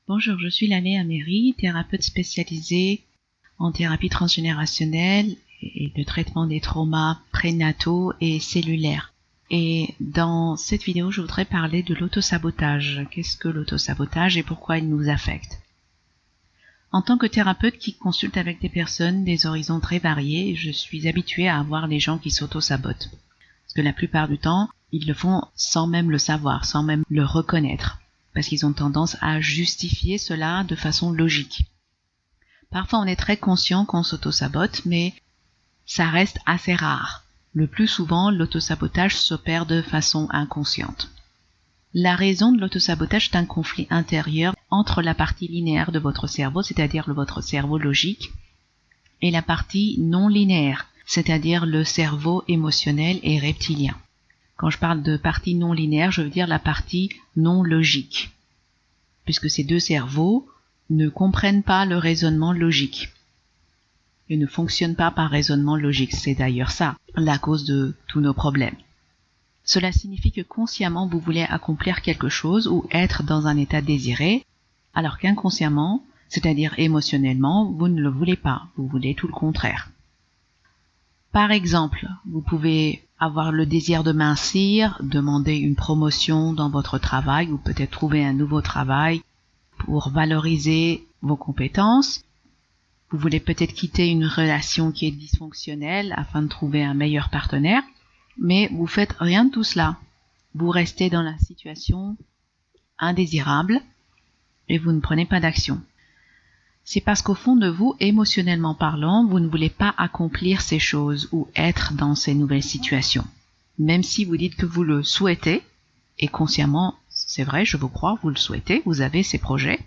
Bonjour, je suis Laléa Méry, thérapeute spécialisée en thérapie transgénérationnelle et de traitement des traumas prénataux et cellulaires. Et dans cette vidéo, je voudrais parler de l'autosabotage. Qu'est-ce que l'autosabotage et pourquoi il nous affecte? En tant que thérapeute qui consulte avec des personnes des horizons très variés, je suis habituée à voir les gens qui s'autosabotent. Parce que la plupart du temps, ils le font sans même le savoir, sans même le reconnaître. Parce qu'ils ont tendance à justifier cela de façon logique. Parfois, on est très conscient qu'on s'auto-sabote, mais ça reste assez rare. Le plus souvent, l'autosabotage s'opère de façon inconsciente. La raison de l'autosabotage est un conflit intérieur entre la partie linéaire de votre cerveau, c'est-à-dire votre cerveau logique, et la partie non linéaire, c'est-à-dire le cerveau émotionnel et reptilien. Quand je parle de partie non linéaire, je veux dire la partie non logique, puisque ces deux cerveaux ne comprennent pas le raisonnement logique et ne fonctionnent pas par raisonnement logique. C'est d'ailleurs ça la cause de tous nos problèmes. Cela signifie que consciemment vous voulez accomplir quelque chose ou être dans un état désiré, alors qu'inconsciemment, c'est-à-dire émotionnellement, vous ne le voulez pas, vous voulez tout le contraire. Par exemple, vous pouvez avoir le désir de mincir, demander une promotion dans votre travail ou peut-être trouver un nouveau travail pour valoriser vos compétences. Vous voulez peut-être quitter une relation qui est dysfonctionnelle afin de trouver un meilleur partenaire, mais vous faites rien de tout cela. Vous restez dans la situation indésirable et vous ne prenez pas d'action. C'est parce qu'au fond de vous, émotionnellement parlant, vous ne voulez pas accomplir ces choses ou être dans ces nouvelles situations. Même si vous dites que vous le souhaitez, et consciemment, c'est vrai, je vous crois, vous le souhaitez, vous avez ces projets,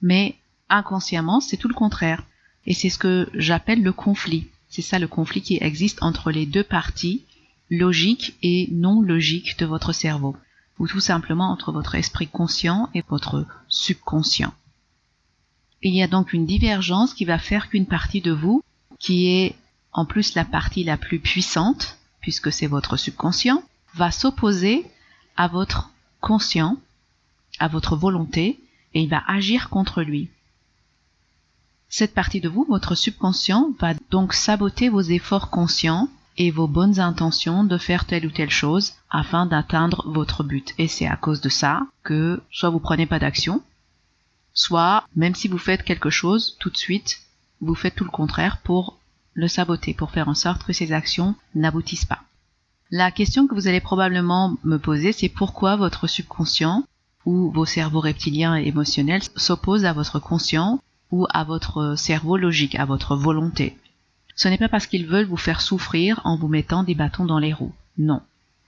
mais inconsciemment, c'est tout le contraire. Et c'est ce que j'appelle le conflit. C'est ça le conflit qui existe entre les deux parties, logiques et non logiques de votre cerveau, ou tout simplement entre votre esprit conscient et votre subconscient. Il y a donc une divergence qui va faire qu'une partie de vous, qui est en plus la partie la plus puissante, puisque c'est votre subconscient, va s'opposer à votre conscient, à votre volonté, et il va agir contre lui. Cette partie de vous, votre subconscient, va donc saboter vos efforts conscients et vos bonnes intentions de faire telle ou telle chose afin d'atteindre votre but. Et c'est à cause de ça que soit vous prenez pas d'action, soit, même si vous faites quelque chose, tout de suite, vous faites tout le contraire pour le saboter, pour faire en sorte que ces actions n'aboutissent pas. La question que vous allez probablement me poser, c'est pourquoi votre subconscient ou vos cerveaux reptiliens et émotionnels s'opposent à votre conscient ou à votre cerveau logique, à votre volonté. Ce n'est pas parce qu'ils veulent vous faire souffrir en vous mettant des bâtons dans les roues. Non.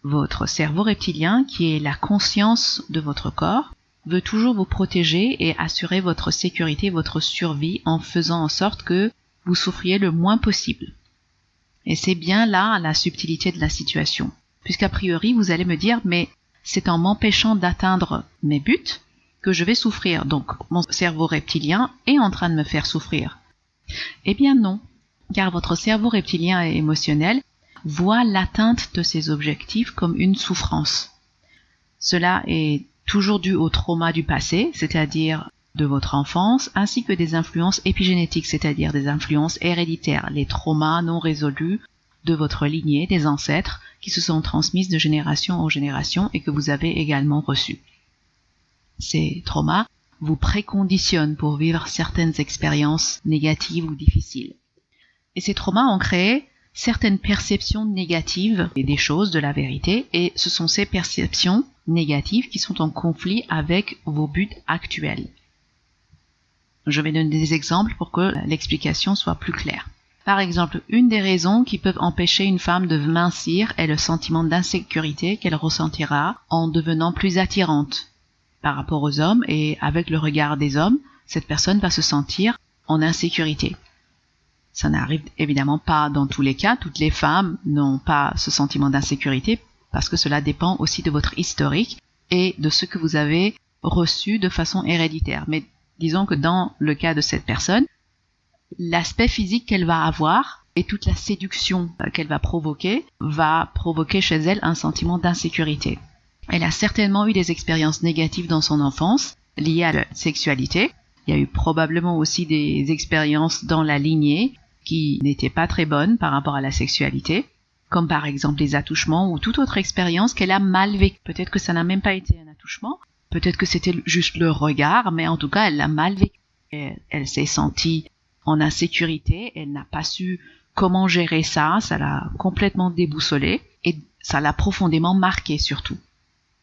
Votre cerveau reptilien, qui est la conscience de votre corps, veut toujours vous protéger et assurer votre sécurité, votre survie en faisant en sorte que vous souffriez le moins possible. Et c'est bien là la subtilité de la situation. Puisqu'a priori, vous allez me dire, mais c'est en m'empêchant d'atteindre mes buts que je vais souffrir. Donc, mon cerveau reptilien est en train de me faire souffrir. Eh bien non, car votre cerveau reptilien et émotionnel voit l'atteinte de ses objectifs comme une souffrance. Cela est toujours dû au trauma du passé, c'est-à-dire de votre enfance, ainsi que des influences épigénétiques, c'est-à-dire des influences héréditaires, les traumas non résolus de votre lignée, des ancêtres, qui se sont transmises de génération en génération et que vous avez également reçus. Ces traumas vous préconditionnent pour vivre certaines expériences négatives ou difficiles. Et ces traumas ont créé certaines perceptions négatives des choses, de la vérité, et ce sont ces perceptions négatives qui sont en conflit avec vos buts actuels. Je vais donner des exemples pour que l'explication soit plus claire. Par exemple, une des raisons qui peuvent empêcher une femme de mincir est le sentiment d'insécurité qu'elle ressentira en devenant plus attirante par rapport aux hommes, et avec le regard des hommes, cette personne va se sentir en insécurité. Ça n'arrive évidemment pas dans tous les cas, toutes les femmes n'ont pas ce sentiment d'insécurité parce que cela dépend aussi de votre historique et de ce que vous avez reçu de façon héréditaire. Mais disons que dans le cas de cette personne, l'aspect physique qu'elle va avoir et toute la séduction qu'elle va provoquer chez elle un sentiment d'insécurité. Elle a certainement eu des expériences négatives dans son enfance liées à la sexualité. Il y a eu probablement aussi des expériences dans la lignée qui n'étaient pas très bonnes par rapport à la sexualité, comme par exemple les attouchements ou toute autre expérience qu'elle a mal vécue. Peut-être que ça n'a même pas été un attouchement, peut-être que c'était juste le regard, mais en tout cas, elle l'a mal vécu. Elle s'est sentie en insécurité, elle n'a pas su comment gérer ça l'a complètement déboussolée et ça l'a profondément marquée surtout.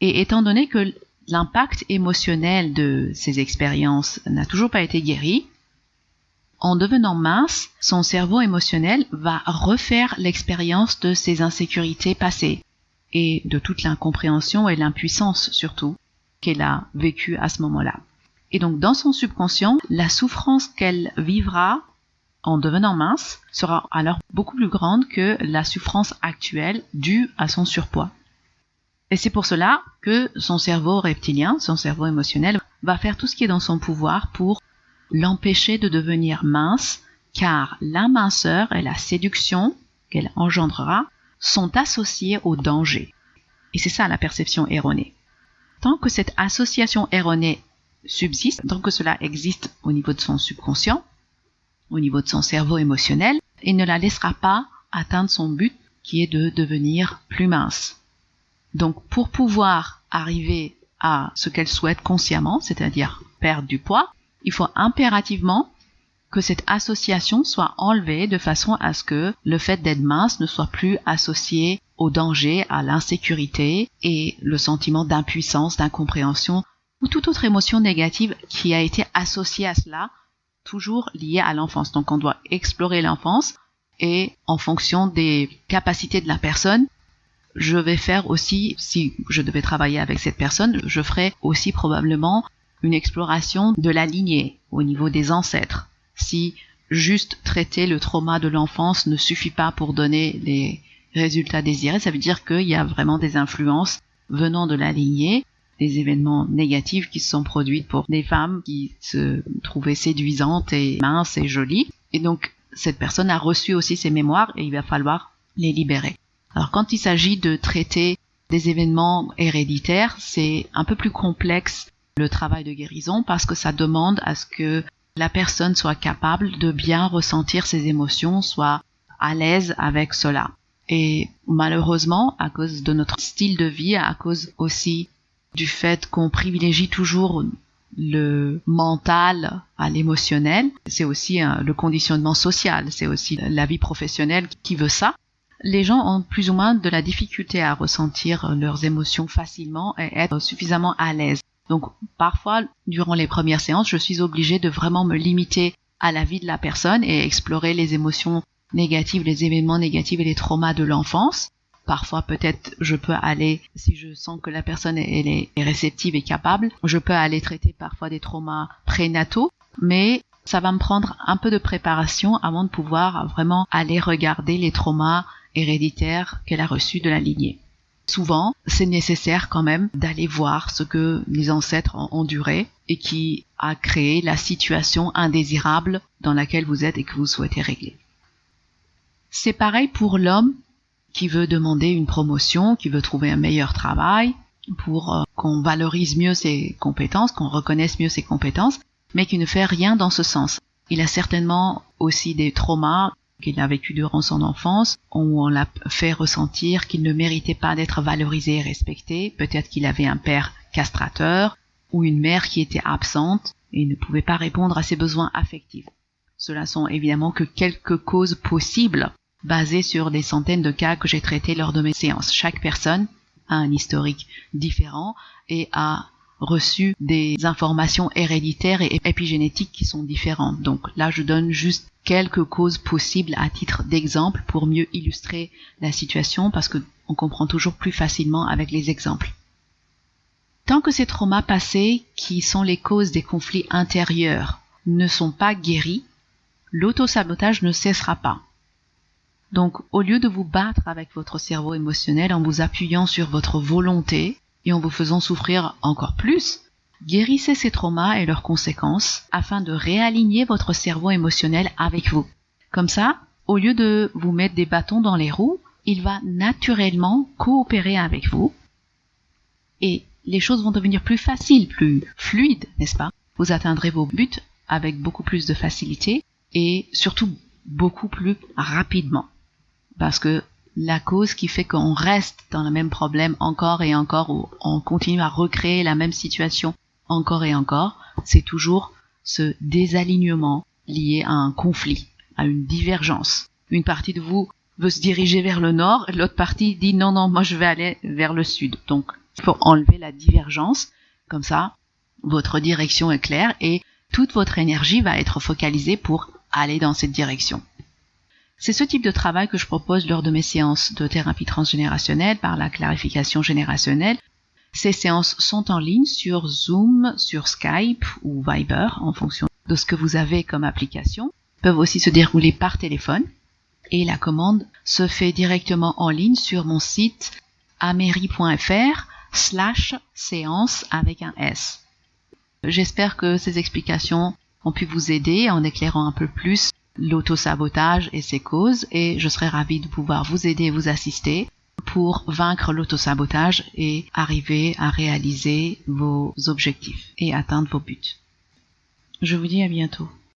Et étant donné que l'impact émotionnel de ces expériences n'a toujours pas été guéri, en devenant mince, son cerveau émotionnel va refaire l'expérience de ses insécurités passées et de toute l'incompréhension et l'impuissance surtout qu'elle a vécue à ce moment-là. Et donc dans son subconscient, la souffrance qu'elle vivra en devenant mince sera alors beaucoup plus grande que la souffrance actuelle due à son surpoids. Et c'est pour cela que son cerveau reptilien, son cerveau émotionnel, va faire tout ce qui est dans son pouvoir pour l'empêcher de devenir mince, car la minceur et la séduction qu'elle engendrera sont associées au danger. Et c'est ça la perception erronée. Tant que cette association erronée subsiste, tant que cela existe au niveau de son subconscient, au niveau de son cerveau émotionnel, il ne la laissera pas atteindre son but qui est de devenir plus mince. Donc pour pouvoir arriver à ce qu'elle souhaite consciemment, c'est-à-dire perdre du poids, il faut impérativement que cette association soit enlevée de façon à ce que le fait d'être mince ne soit plus associé au danger, à l'insécurité et le sentiment d'impuissance, d'incompréhension ou toute autre émotion négative qui a été associée à cela, toujours liée à l'enfance. Donc on doit explorer l'enfance et en fonction des capacités de la personne, je vais faire aussi, si je devais travailler avec cette personne, je ferais aussi probablement une exploration de la lignée au niveau des ancêtres. Si juste traiter le trauma de l'enfance ne suffit pas pour donner les résultats désirés, ça veut dire qu'il y a vraiment des influences venant de la lignée, des événements négatifs qui se sont produits pour des femmes qui se trouvaient séduisantes et minces et jolies. Et donc, cette personne a reçu aussi ces mémoires et il va falloir les libérer. Alors, quand il s'agit de traiter des événements héréditaires, c'est un peu plus complexe le travail de guérison parce que ça demande à ce que la personne soit capable de bien ressentir ses émotions, soit à l'aise avec cela. Et malheureusement, à cause de notre style de vie, à cause aussi du fait qu'on privilégie toujours le mental à l'émotionnel, c'est aussi le conditionnement social, c'est aussi la vie professionnelle qui veut ça. Les gens ont plus ou moins de la difficulté à ressentir leurs émotions facilement et être suffisamment à l'aise. Donc parfois, durant les premières séances, je suis obligée de vraiment me limiter à la vie de la personne et explorer les émotions négatives, les événements négatifs et les traumas de l'enfance. Parfois, peut-être, je peux aller, si je sens que la personne est réceptive et capable, je peux aller traiter parfois des traumas prénataux, mais ça va me prendre un peu de préparation avant de pouvoir vraiment aller regarder les traumas héréditaires qu'elle a reçus de la lignée. Souvent, c'est nécessaire quand même d'aller voir ce que les ancêtres ont enduré et qui a créé la situation indésirable dans laquelle vous êtes et que vous souhaitez régler. C'est pareil pour l'homme qui veut demander une promotion, qui veut trouver un meilleur travail, pour qu'on valorise mieux ses compétences, qu'on reconnaisse mieux ses compétences, mais qui ne fait rien dans ce sens. Il a certainement aussi des traumas qu'il a vécu durant son enfance, où on l'a fait ressentir qu'il ne méritait pas d'être valorisé et respecté. Peut-être qu'il avait un père castrateur ou une mère qui était absente et ne pouvait pas répondre à ses besoins affectifs. Cela sont évidemment que quelques causes possibles basées sur des centaines de cas que j'ai traités lors de mes séances. Chaque personne a un historique différent et a reçu des informations héréditaires et épigénétiques qui sont différentes. Donc là, je donne juste quelques causes possibles à titre d'exemple pour mieux illustrer la situation parce qu'on comprend toujours plus facilement avec les exemples. Tant que ces traumas passés, qui sont les causes des conflits intérieurs, ne sont pas guéris, l'autosabotage ne cessera pas. Donc, au lieu de vous battre avec votre cerveau émotionnel en vous appuyant sur votre volonté et en vous faisant souffrir encore plus, guérissez ces traumas et leurs conséquences afin de réaligner votre cerveau émotionnel avec vous. Comme ça, au lieu de vous mettre des bâtons dans les roues, il va naturellement coopérer avec vous et les choses vont devenir plus faciles, plus fluides, n'est-ce pas? Vous atteindrez vos buts avec beaucoup plus de facilité et surtout beaucoup plus rapidement. Parce que la cause qui fait qu'on reste dans le même problème encore et encore, ou on continue à recréer la même situation encore et encore, c'est toujours ce désalignement lié à un conflit, à une divergence. Une partie de vous veut se diriger vers le nord, l'autre partie dit non, moi je vais aller vers le sud. Donc, il faut enlever la divergence, comme ça, votre direction est claire et toute votre énergie va être focalisée pour aller dans cette direction. C'est ce type de travail que je propose lors de mes séances de thérapie transgénérationnelle par la clarification générationnelle. Ces séances sont en ligne sur Zoom, sur Skype ou Viber en fonction de ce que vous avez comme application. Elles peuvent aussi se dérouler par téléphone et la commande se fait directement en ligne sur mon site amery.fr/séance avec un S. J'espère que ces explications ont pu vous aider en éclairant un peu plus l'autosabotage et ses causes, et je serai ravie de pouvoir vous aider et vous assister pour vaincre l'autosabotage et arriver à réaliser vos objectifs et atteindre vos buts. Je vous dis à bientôt.